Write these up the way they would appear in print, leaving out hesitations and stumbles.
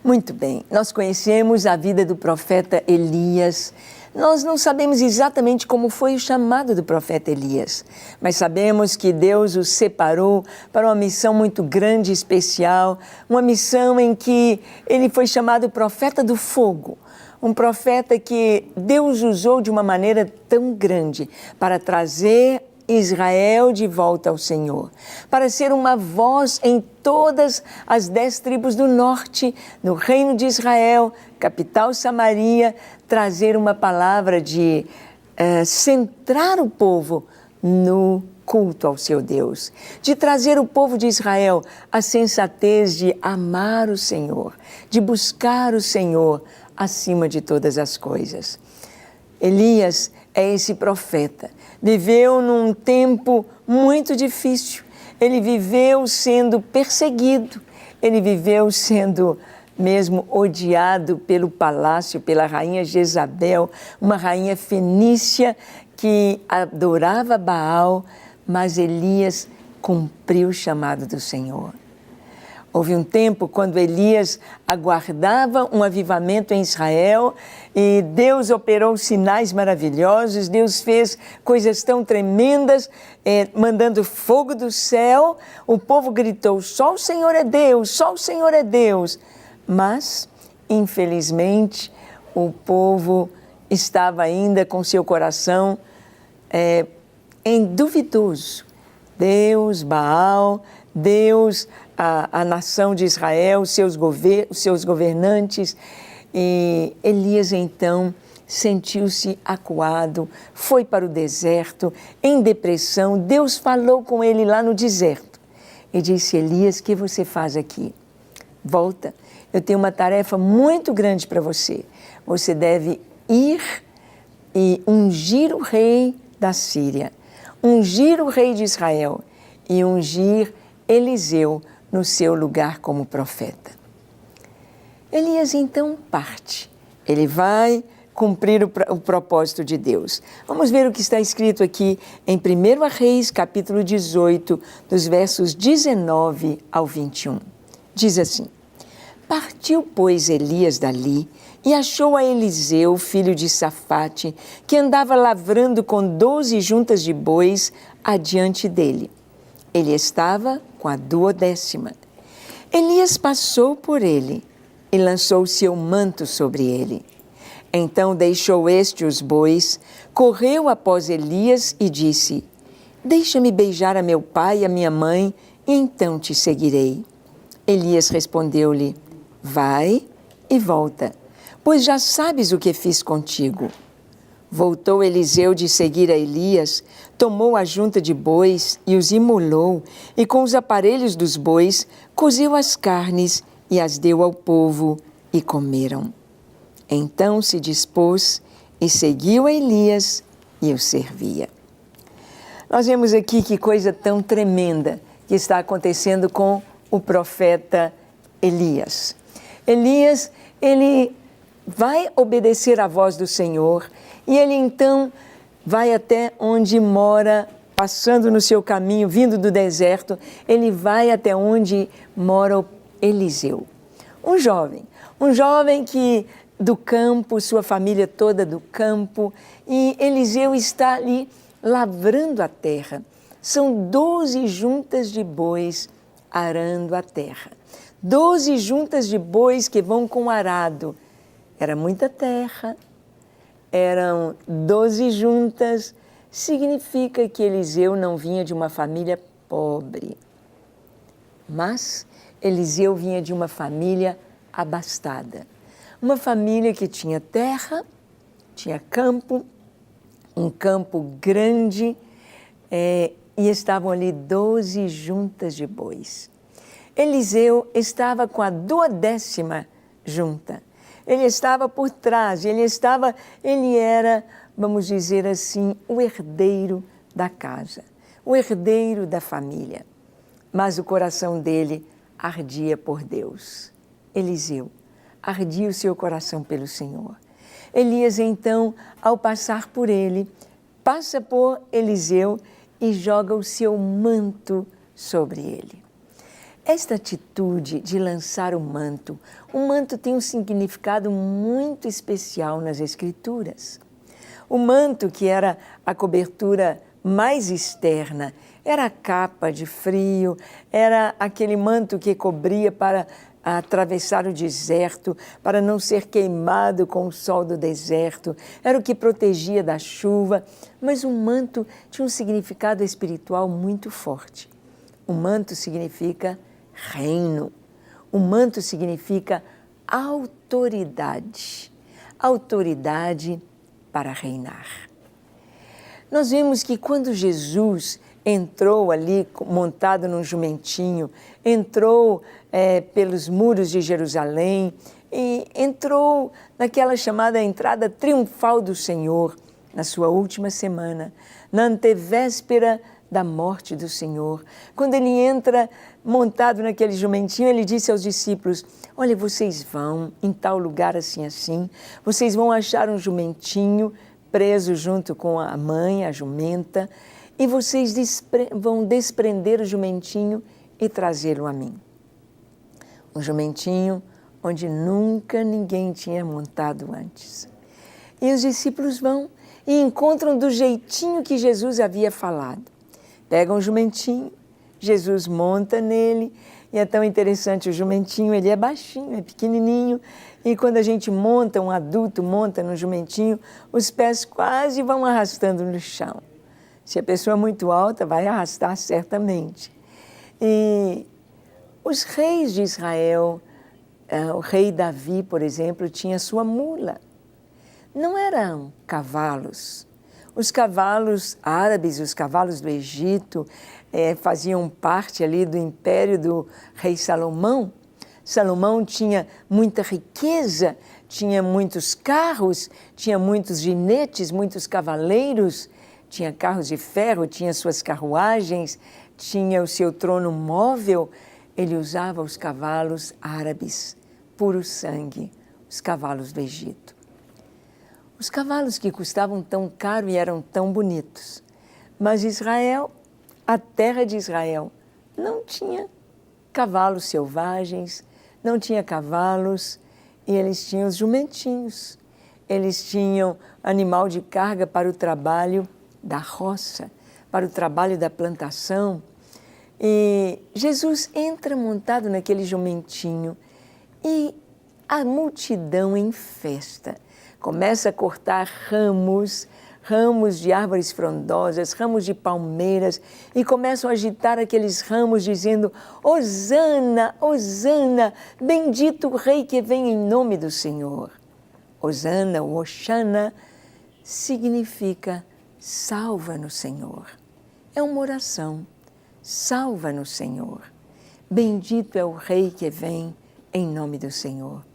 Muito bem, nós conhecemos a vida do profeta Elias. Nós não sabemos exatamente como foi o chamado do profeta Elias, mas sabemos que Deus o separou para uma missão muito grande e especial, uma missão em que ele foi chamado profeta do fogo, um profeta que Deus usou de uma maneira tão grande para trazer Israel de volta ao Senhor, para ser uma voz em todas as 10 tribos do norte, no reino de Israel, capital Samaria, trazer uma palavra de centrar o povo no culto ao seu Deus, de trazer o povo de Israel a sensatez de amar o Senhor, de buscar o Senhor acima de todas as coisas. Elias é esse profeta. Viveu num tempo muito difícil. Ele viveu sendo perseguido. Ele viveu sendo mesmo odiado pelo palácio, pela rainha Jezabel, uma rainha fenícia que adorava Baal, mas Elias cumpriu o chamado do Senhor. Houve um tempo quando Elias aguardava um avivamento em Israel e Deus operou sinais maravilhosos, Deus fez coisas tão tremendas, mandando fogo do céu. O povo gritou, só o Senhor é Deus, só o Senhor é Deus. Mas, infelizmente, o povo estava ainda com seu coração em duvidoso. Deus, Baal, Deus, a nação de Israel, os seus governantes. E Elias, então, sentiu-se acuado, foi para o deserto, em depressão. Deus falou com ele lá no deserto e disse, Elias, o que você faz aqui? Volta, eu tenho uma tarefa muito grande para você. Você deve ir e ungir o rei da Síria, ungir o rei de Israel e ungir Eliseu no seu lugar como profeta. Elias então parte, ele vai cumprir o propósito de Deus. Vamos ver o que está escrito aqui em 1 Reis, capítulo 18, dos versos 19 ao 21. Diz assim, partiu, pois, Elias dali e achou a Eliseu, filho de Safate, que andava lavrando com 12 juntas de bois adiante dele. Ele estava com a 12ª. Elias passou por ele e lançou seu manto sobre ele. Então deixou este os bois, correu após Elias e disse, deixa-me beijar a meu pai e a minha mãe, e então te seguirei. Elias respondeu-lhe, vai e volta, pois já sabes o que fiz contigo. Voltou Eliseu de seguir a Elias, tomou a junta de bois e os imolou, e com os aparelhos dos bois cozeu as carnes e as deu ao povo, e comeram. Então se dispôs e seguiu a Elias e o servia. Nós vemos aqui que coisa tão tremenda que está acontecendo com o profeta Elias. Elias, ele vai obedecer à voz do Senhor e ele então vai até onde mora, passando no seu caminho, vindo do deserto, ele vai até onde mora Eliseu. Um jovem que do campo, sua família toda do campo, e Eliseu está ali lavrando a terra. São 12 juntas de bois arando a terra. 12 juntas de bois que vão com o arado. Era muita terra, eram 12 juntas, significa que Eliseu não vinha de uma família pobre, mas Eliseu vinha de uma família abastada. Uma família que tinha terra, tinha campo, um campo grande, e estavam ali 12 juntas de bois. Eliseu estava com a 12ª junta. Ele estava por trás, ele era, vamos dizer assim, o herdeiro da casa, o herdeiro da família. Mas o coração dele ardia por Deus. Eliseu ardia o seu coração pelo Senhor. Elias, então, ao passar por ele, passa por Eliseu e joga o seu manto sobre ele. esta atitude de lançar o manto tem um significado muito especial nas Escrituras. O manto, que era a cobertura mais externa, era a capa de frio, era aquele manto que cobria para atravessar o deserto, para não ser queimado com o sol do deserto, era o que protegia da chuva, mas o manto tinha um significado espiritual muito forte. O manto significa reino, o manto significa autoridade, autoridade para reinar. Nós vimos que quando Jesus entrou ali montado num jumentinho, entrou pelos muros de Jerusalém e entrou naquela chamada entrada triunfal do Senhor, na sua última semana, na antevéspera da morte do Senhor. Quando ele entra montado naquele jumentinho, ele disse aos discípulos: olha, vocês vão em tal lugar assim, assim, vocês vão achar um jumentinho preso junto com a mãe, a jumenta, e vocês vão desprender o jumentinho e trazê-lo a mim. Um jumentinho onde nunca ninguém tinha montado antes. E os discípulos vão e encontram do jeitinho que Jesus havia falado. Pegam o jumentinho, Jesus monta nele, e é tão interessante, o jumentinho, ele é baixinho, é pequenininho, e quando a gente monta, um adulto monta no jumentinho, os pés quase vão arrastando no chão. Se a pessoa é muito alta, vai arrastar certamente. E os reis de Israel, o rei Davi, por exemplo, tinha sua mula. Não eram cavalos. Os cavalos árabes, os cavalos do Egito, faziam parte ali do império do rei Salomão. Salomão tinha muita riqueza, tinha muitos carros, tinha muitos jinetes, muitos cavaleiros, tinha carros de ferro, tinha suas carruagens, tinha o seu trono móvel. Ele usava os cavalos árabes, puro sangue, os cavalos do Egito. Os cavalos que custavam tão caro e eram tão bonitos. Mas Israel, a terra de Israel, não tinha cavalos selvagens, não tinha cavalos, e eles tinham os jumentinhos. Eles tinham animal de carga para o trabalho da roça, para o trabalho da plantação. E Jesus entra montado naquele jumentinho e a multidão em festa começa a cortar ramos de árvores frondosas, ramos de palmeiras, e começam a agitar aqueles ramos dizendo: Hosana, Hosana, bendito o Rei que vem em nome do Senhor. Hosana, o Hoshana, significa salva-nos, Senhor. É uma oração. Salva-nos, Senhor. Bendito é o Rei que vem em nome do Senhor.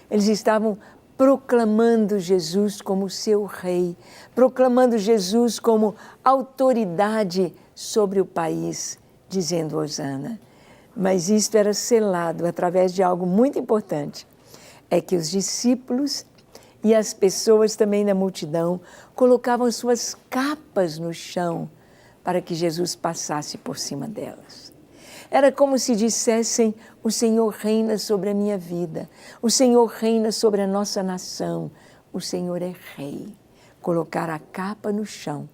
Eles estavam proclamando Jesus como seu Rei, proclamando Jesus como autoridade sobre o país, dizendo Hosana. Mas isto era selado através de algo muito importante, é que os discípulos e as pessoas também na multidão colocavam suas capas no chão para que Jesus passasse por cima delas. Era como se dissessem: o Senhor reina sobre a minha vida, o Senhor reina sobre a nossa nação, o Senhor é Rei. Colocar a capa no chão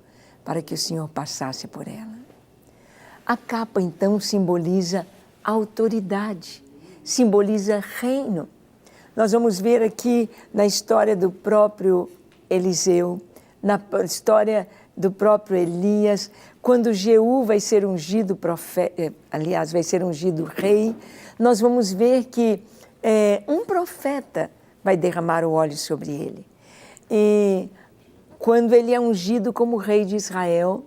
para que o Senhor passasse por ela. A capa, então, simboliza autoridade, simboliza reino. Nós vamos ver aqui na história do próprio Eliseu, na história do próprio Elias, quando Jeú vai ser ungido profeta, aliás, vai ser ungido rei, nós vamos ver que um profeta vai derramar o óleo sobre ele. E quando ele é ungido como rei de Israel,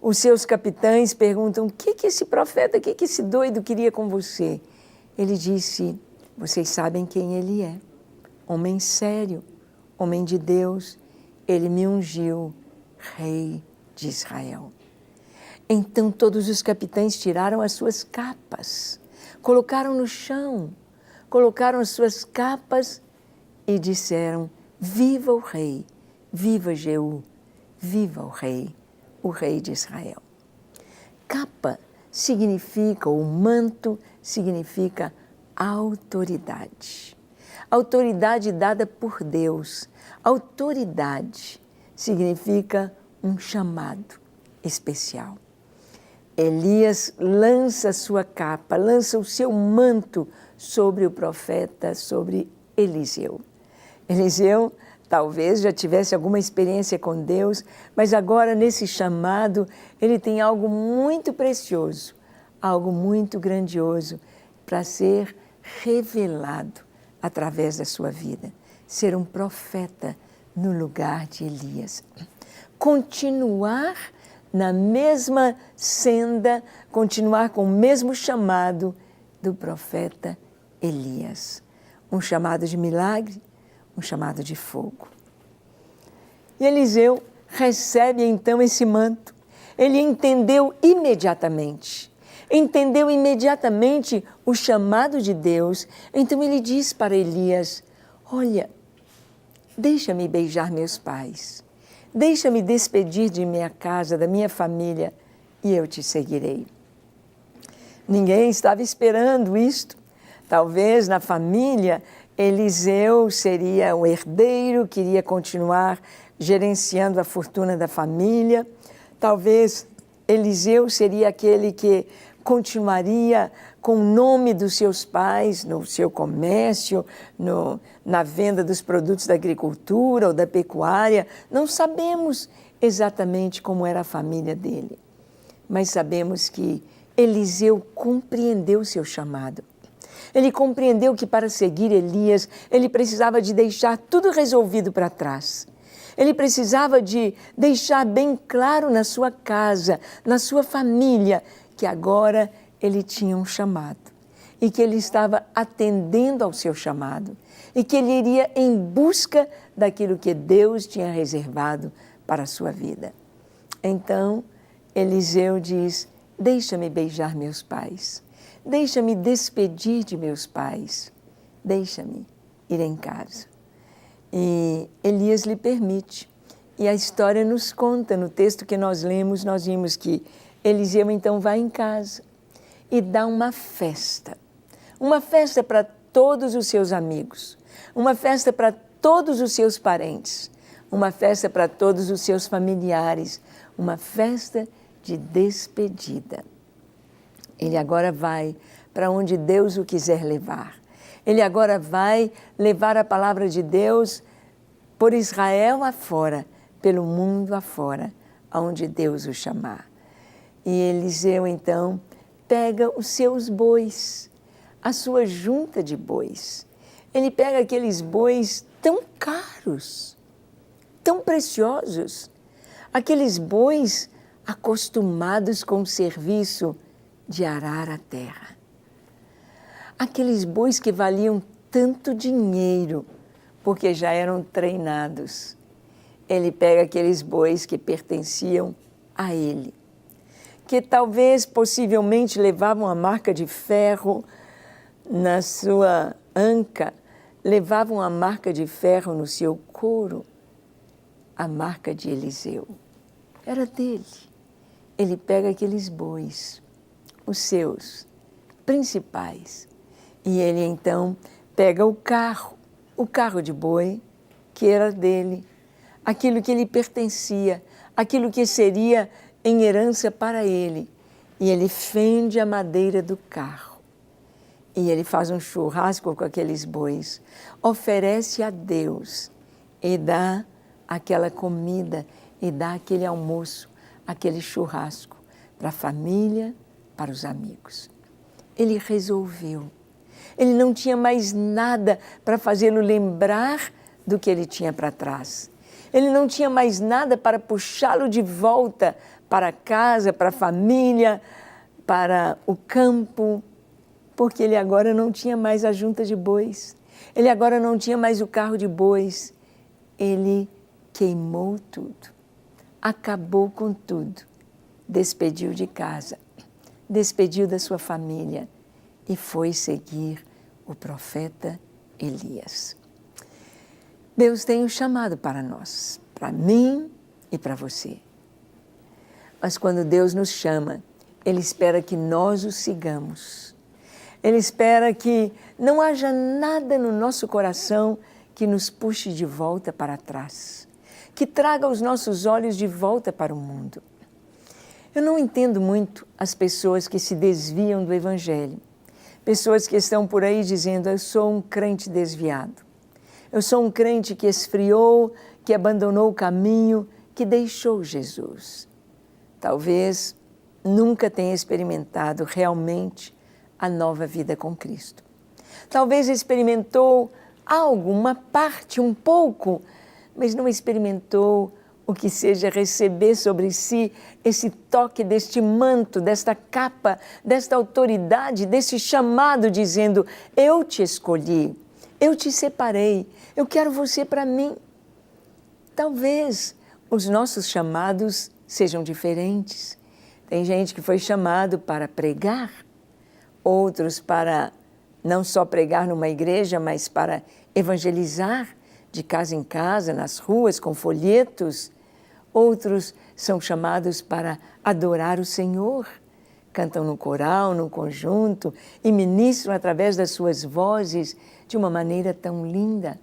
os seus capitães perguntam: o que esse profeta, o que esse doido queria com você? Ele disse: vocês sabem quem ele é, homem sério, homem de Deus, ele me ungiu rei de Israel. Então todos os capitães tiraram as suas capas, colocaram no chão, colocaram as suas capas e disseram: viva o rei, viva Jeú, viva o rei de Israel. Capa significa, o manto significa autoridade. Autoridade dada por Deus. Autoridade significa um chamado especial. Elias lança sua capa, lança o seu manto sobre o profeta, sobre Eliseu. Eliseu talvez já tivesse alguma experiência com Deus, mas agora nesse chamado ele tem algo muito precioso, algo muito grandioso para ser revelado através da sua vida. Ser um profeta no lugar de Elias. Continuar na mesma senda, continuar com o mesmo chamado do profeta Elias. Um chamado de milagre, um chamado de fogo. E Eliseu recebe então esse manto. Ele entendeu imediatamente o chamado de Deus. Então ele diz para Elias: olha, deixa-me beijar meus pais, deixa-me despedir de minha casa, da minha família, e eu te seguirei. Ninguém estava esperando isto. Talvez na família Eliseu seria o herdeiro, queria continuar gerenciando a fortuna da família. Talvez Eliseu seria aquele que continuaria com o nome dos seus pais no seu comércio, na venda dos produtos da agricultura ou da pecuária. Não sabemos exatamente como era a família dele, mas sabemos que Eliseu compreendeu o seu chamado. Ele compreendeu que para seguir Elias, ele precisava de deixar tudo resolvido para trás. Ele precisava de deixar bem claro na sua casa, na sua família, que agora ele tinha um chamado e que ele estava atendendo ao seu chamado e que ele iria em busca daquilo que Deus tinha reservado para a sua vida. Então, Eliseu diz: deixa-me beijar meus pais, deixa-me despedir de meus pais, deixa-me ir em casa. E Elias lhe permite. E a história nos conta, no texto que nós lemos, nós vimos que Eliseu então vai em casa e dá uma festa para todos os seus amigos, uma festa para todos os seus parentes, uma festa para todos os seus familiares, uma festa de despedida. Ele agora vai para onde Deus o quiser levar. Ele agora vai levar a palavra de Deus por Israel afora, pelo mundo afora, aonde Deus o chamar. E Eliseu, então, pega os seus bois, a sua junta de bois. Ele pega aqueles bois tão caros, tão preciosos, aqueles bois acostumados com o serviço de arar a terra. Aqueles bois que valiam tanto dinheiro, porque já eram treinados. Ele pega aqueles bois que pertenciam a ele, que talvez, possivelmente, levavam a marca de ferro na sua anca, levavam a marca de ferro no seu couro, a marca de Eliseu. Era dele. Ele pega aqueles bois, os seus principais, e ele então pega o carro de boi que era dele, aquilo que lhe pertencia, aquilo que seria em herança para ele, e ele fende a madeira do carro. E ele faz um churrasco com aqueles bois, oferece a Deus e dá aquela comida, e dá aquele almoço, aquele churrasco para a família, para os amigos. Ele resolveu. Ele não tinha mais nada para fazê-lo lembrar do que ele tinha para trás. Ele não tinha mais nada para puxá-lo de volta para casa, para a família, para o campo, porque ele agora não tinha mais a junta de bois. Ele agora não tinha mais o carro de bois. Ele queimou tudo, acabou com tudo, despediu de casa, despediu da sua família e foi seguir o profeta Elias. Deus tem um chamado para nós, para mim e para você. Mas quando Deus nos chama, Ele espera que nós o sigamos. Ele espera que não haja nada no nosso coração que nos puxe de volta para trás, que traga os nossos olhos de volta para o mundo. Eu não entendo muito as pessoas que se desviam do Evangelho, pessoas que estão por aí dizendo: eu sou um crente desviado, eu sou um crente que esfriou, que abandonou o caminho, que deixou Jesus. Talvez nunca tenha experimentado realmente a nova vida com Cristo. Talvez experimentou algo, uma parte, um pouco, mas não experimentou o que seja receber sobre si esse toque deste manto, desta capa, desta autoridade, desse chamado dizendo: eu te escolhi, eu te separei, eu quero você para mim. Talvez os nossos chamados sejam diferentes. Tem gente que foi chamado para pregar, outros para não só pregar numa igreja, mas para evangelizar de casa em casa, nas ruas, com folhetos. Outros são chamados para adorar o Senhor, cantam no coral, no conjunto e ministram através das suas vozes de uma maneira tão linda.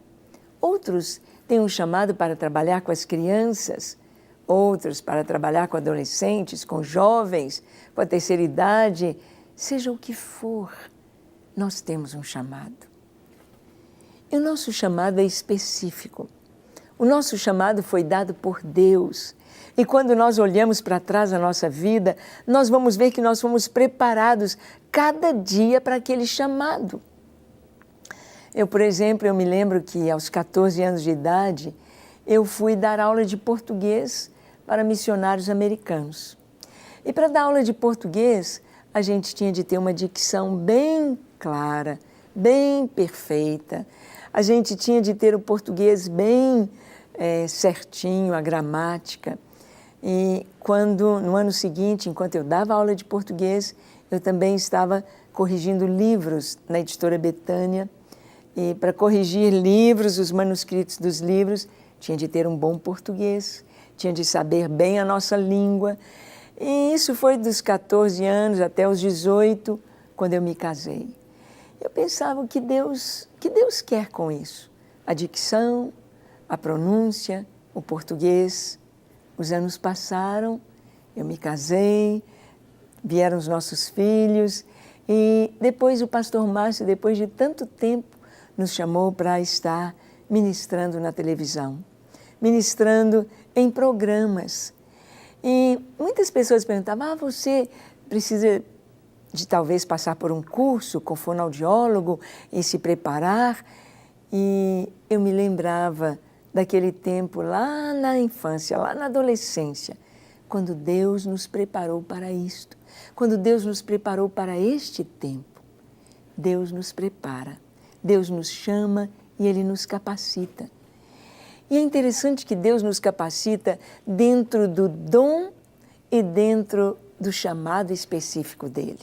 Outros têm um chamado para trabalhar com as crianças, outros para trabalhar com adolescentes, com jovens, com a terceira idade. Seja o que for, nós temos um chamado. E o nosso chamado é específico. O nosso chamado foi dado por Deus. E quando nós olhamos para trás na nossa vida, nós vamos ver que nós fomos preparados cada dia para aquele chamado. Eu, por exemplo, eu me lembro que aos 14 anos de idade, eu fui dar aula de português para missionários americanos. E para dar aula de português, a gente tinha de ter uma dicção bem clara, bem perfeita. A gente tinha de ter o português bem certinho, a gramática. E quando, no ano seguinte, enquanto eu dava aula de português, eu também estava corrigindo livros na editora Betânia. E para corrigir livros, os manuscritos dos livros, tinha de ter um bom português, tinha de saber bem a nossa língua. E isso foi dos 14 anos até os 18, quando eu me casei. Eu pensava o que Deus quer com isso. A dicção, a pronúncia, o português. Os anos passaram, eu me casei, vieram os nossos filhos e depois o pastor Márcio, depois de tanto tempo, nos chamou para estar ministrando na televisão, ministrando em programas. E muitas pessoas perguntavam: você precisa de talvez passar por um curso com fonoaudiólogo e se preparar? E eu me lembrava daquele tempo lá na infância, lá na adolescência, quando Deus nos preparou para isto, quando Deus nos preparou para este tempo. Deus nos prepara, Deus nos chama e Ele nos capacita. E é interessante que Deus nos capacita dentro do dom e dentro do chamado específico dEle.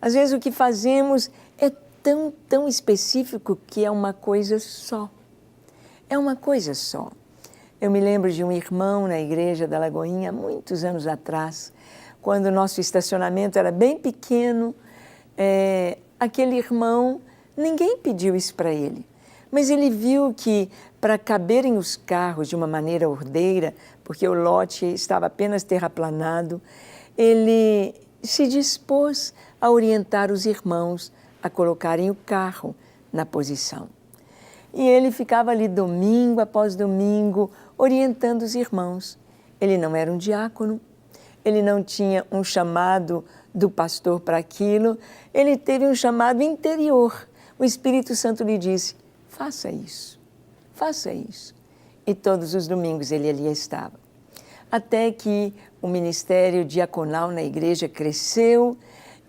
Às vezes o que fazemos é tão específico que é uma coisa só. É uma coisa só. Eu me lembro de um irmão na igreja da Lagoinha, muitos anos atrás, quando o nosso estacionamento era bem pequeno. Aquele irmão, ninguém pediu isso para ele, mas ele viu que para caberem os carros de uma maneira ordeira, porque o lote estava apenas terraplanado, ele se dispôs a orientar os irmãos a colocarem o carro na posição. E ele ficava ali domingo após domingo, orientando os irmãos. Ele não era um diácono, ele não tinha um chamado do pastor para aquilo, ele teve um chamado interior. O Espírito Santo lhe disse: faça isso, faça isso. E todos os domingos ele ali estava. Até que o ministério diaconal na igreja cresceu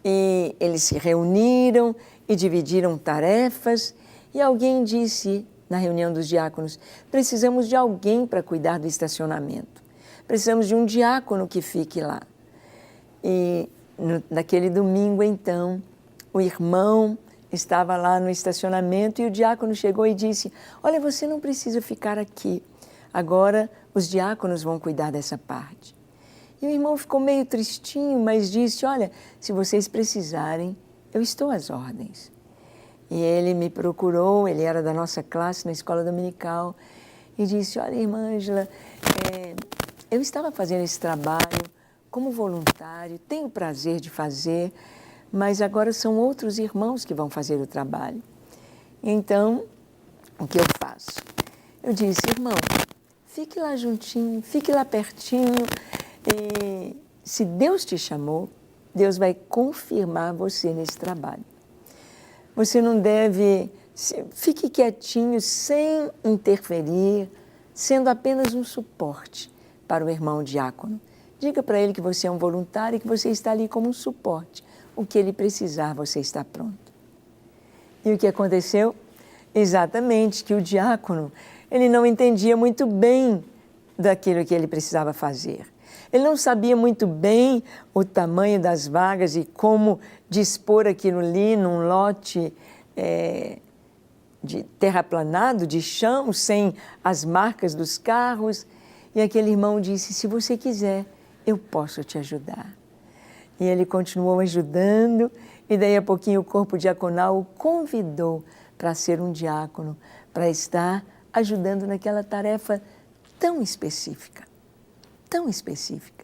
e eles se reuniram e dividiram tarefas. E alguém disse na reunião dos diáconos: precisamos de alguém para cuidar do estacionamento. Precisamos de um diácono que fique lá. E naquele domingo, então, o irmão estava lá no estacionamento e o diácono chegou e disse: olha, você não precisa ficar aqui. Agora os diáconos vão cuidar dessa parte. E o irmão ficou meio tristinho, mas disse, olha, se vocês precisarem, eu estou às ordens. E ele me procurou, ele era da nossa classe na escola dominical, e disse, olha, irmã Ângela, eu estava fazendo esse trabalho como voluntário, tenho o prazer de fazer, mas agora são outros irmãos que vão fazer o trabalho. Então, o que eu faço? Eu disse, irmão, fique lá juntinho, fique lá pertinho, e se Deus te chamou, Deus vai confirmar você nesse trabalho. Você não deve... Fique quietinho, sem interferir, sendo apenas um suporte para o irmão diácono. Diga para ele que você é um voluntário e que você está ali como um suporte. O que ele precisar, você está pronto. E o que aconteceu? Exatamente, que o diácono, ele não entendia muito bem daquilo que ele precisava fazer. Ele não sabia muito bem o tamanho das vagas e como dispor aquilo ali num lote de terraplanado, de chão, sem as marcas dos carros. E aquele irmão disse, se você quiser, eu posso te ajudar. E ele continuou ajudando, e daí a pouquinho o corpo diaconal o convidou para ser um diácono, para estar ajudando naquela tarefa tão específica, tão específica.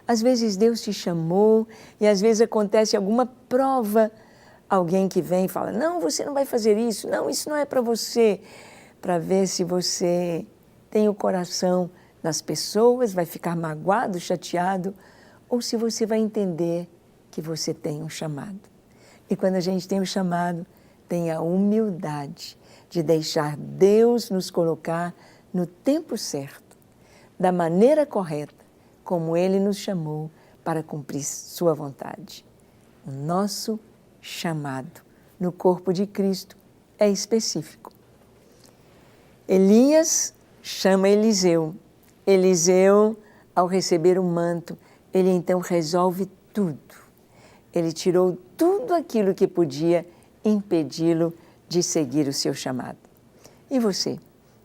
Às vezes Deus te chamou e às vezes acontece alguma prova, alguém que vem e fala, não, você não vai fazer isso, não, isso não é para você, para ver se você tem o coração nas pessoas, vai ficar magoado, chateado, ou se você vai entender que você tem um chamado. E quando a gente tem um chamado, tem a humildade de deixar Deus nos colocar no tempo certo, da maneira correta, como Ele nos chamou para cumprir sua vontade. O nosso chamado no corpo de Cristo é específico. Elias chama Eliseu. Eliseu, ao receber o manto, ele então resolve tudo. Ele tirou tudo aquilo que podia impedi-lo de seguir o seu chamado. E você,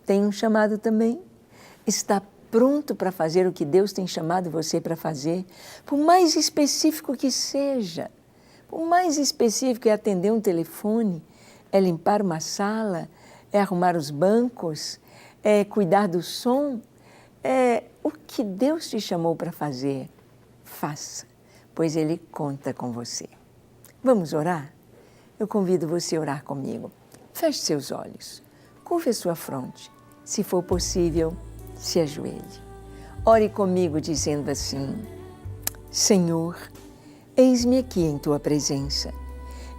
tem um chamado também? Está pronto para fazer o que Deus tem chamado você para fazer? Por mais específico que seja, por mais específico é atender um telefone, é limpar uma sala, é arrumar os bancos, é cuidar do som, o que Deus te chamou para fazer, faça, pois Ele conta com você. Vamos orar? Eu convido você a orar comigo. Feche seus olhos, curve a sua fronte. Se for possível, se ajoelhe. Ore comigo dizendo assim, Senhor, eis-me aqui em Tua presença.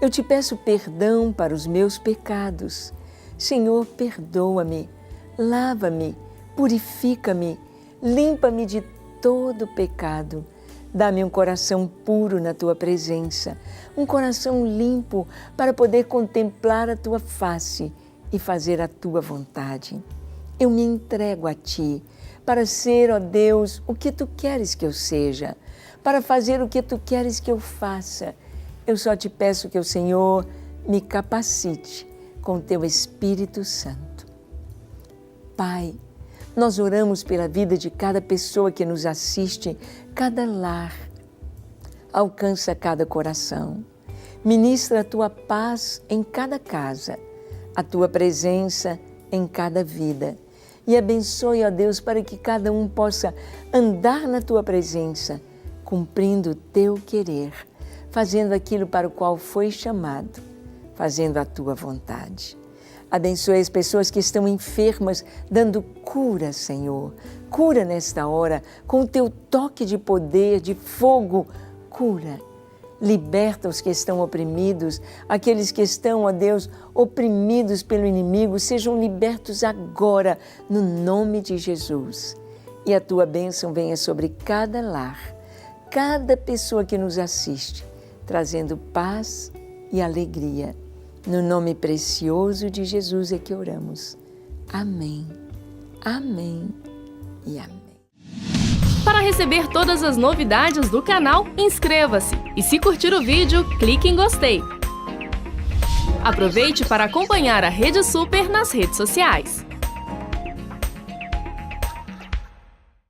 Eu te peço perdão para os meus pecados. Senhor, perdoa-me, lava-me, purifica-me, limpa-me de todo pecado. Dá-me um coração puro na Tua presença, um coração limpo para poder contemplar a Tua face e fazer a Tua vontade. Eu me entrego a Ti para ser, ó Deus, o que Tu queres que eu seja, para fazer o que Tu queres que eu faça. Eu só te peço que o Senhor me capacite com o Teu Espírito Santo. Pai, nós oramos pela vida de cada pessoa que nos assiste, cada lar. Alcança cada coração. Ministra a Tua paz em cada casa, a Tua presença em cada vida. E abençoe, ó Deus, para que cada um possa andar na Tua presença, cumprindo o Teu querer, fazendo aquilo para o qual foi chamado, fazendo a Tua vontade. Abençoe as pessoas que estão enfermas, dando cura, Senhor. Cura nesta hora, com o Teu toque de poder, de fogo, cura. Liberta os que estão oprimidos, aqueles que estão, ó Deus, oprimidos pelo inimigo, sejam libertos agora, no nome de Jesus. E a Tua bênção venha sobre cada lar, cada pessoa que nos assiste, trazendo paz e alegria. No nome precioso de Jesus é que oramos. Amém, amém e amém. Para receber todas as novidades do canal, inscreva-se e se curtir o vídeo, clique em gostei. Aproveite para acompanhar a Rede Super nas redes sociais.